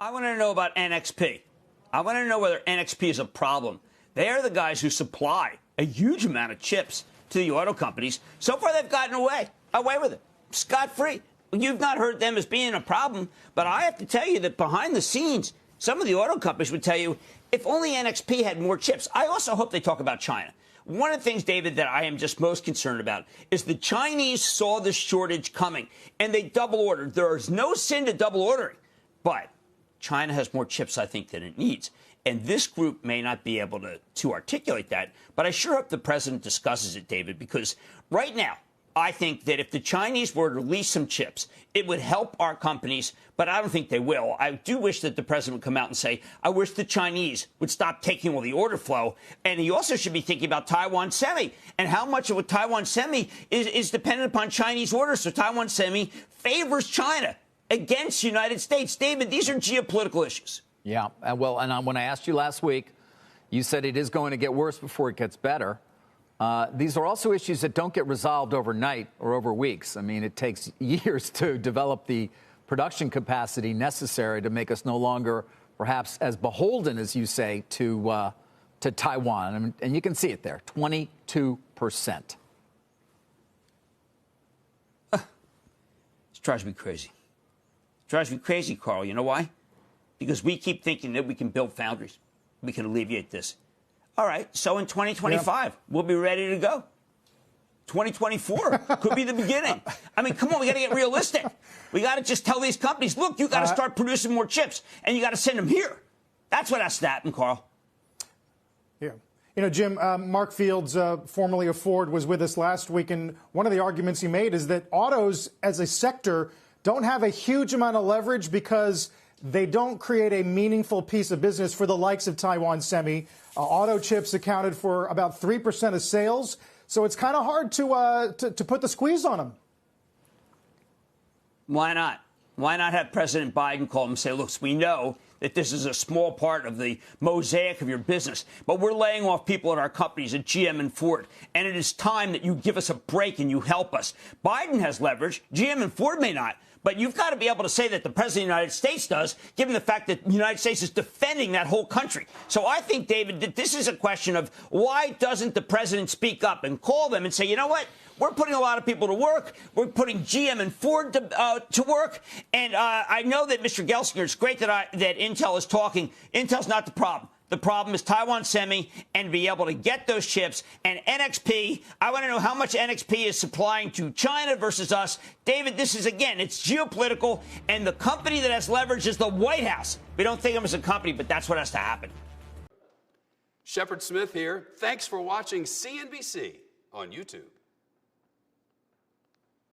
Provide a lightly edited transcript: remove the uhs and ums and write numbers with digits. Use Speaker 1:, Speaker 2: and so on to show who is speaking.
Speaker 1: I want to know about NXP. I want to know whether NXP is a problem. They are the guys who supply a huge amount of chips to the auto companies. So far, they've gotten away with it, scot-free. You've not heard them as being a problem, but I have to tell you that behind the scenes, some of the auto companies would tell you, if only NXP had more chips. I also hope they talk about China. One of the things, David, that I am just most concerned about is the Chinese saw this shortage coming, and they double ordered. There is no sin to double ordering, but China has more chips, I think, than it needs. And this group may not be able to articulate that, but I sure hope the president discusses it, David, because right now, I think that if the Chinese were to release some chips, it would help our companies, but I don't think they will. I do wish that the president would come out and say, I wish the Chinese would stop taking all the order flow. And he also should be thinking about Taiwan Semi and how much of what Taiwan Semi is dependent upon Chinese orders. So Taiwan Semi favors China against the United States. David, these are geopolitical issues.
Speaker 2: Yeah, well, and when I asked you last week, you said it is going to get worse before it gets better. These are also issues that don't get resolved overnight or over weeks. I mean, it takes years to develop the production capacity necessary to make us no longer, perhaps, as beholden, as you say, to Taiwan. I mean, and you can see it there, 22%.
Speaker 1: It drives me crazy. It drives me crazy, Carl. You know why? Because we keep thinking that we can build foundries. We can alleviate this. All right, so in 2025, we'll be ready to go. 2024 could be the beginning. I mean, come on, we got to get realistic. We got to just tell these companies, look, you got to start producing more chips, and you got to send them here. That's what has to happen, Carl.
Speaker 3: Yeah. You know, Jim, Mark Fields, formerly of Ford, was with us last week, and one of the arguments he made is that autos as a sector don't have a huge amount of leverage because they don't create a meaningful piece of business for the likes of Taiwan Semi. Auto chips accounted for about 3% of sales, so it's kind of hard to put the squeeze on them.
Speaker 1: Why not? Why not have President Biden call them and say, look, we know that this is a small part of the mosaic of your business, but we're laying off people at our companies at GM and Ford, and it is time that you give us a break and you help us. Biden has leverage. GM and Ford may not. But you've got to be able to say that the president of the United States does, given the fact that the United States is defending that whole country. So I think, David, that this is a question of why doesn't the president speak up and call them and say, you know what? We're putting a lot of people to work. We're putting GM and Ford to work. And I know that Mr. Gelsinger, it's great that Intel is talking. Intel's not the problem. The problem is Taiwan Semi and be able to get those chips. And NXP, I want to know how much NXP is supplying to China versus us. David, this is, again, it's geopolitical. And the company that has leverage is the White House. We don't think of them as a company, but that's what has to happen.
Speaker 4: Shepard Smith here. Thanks for watching CNBC on YouTube.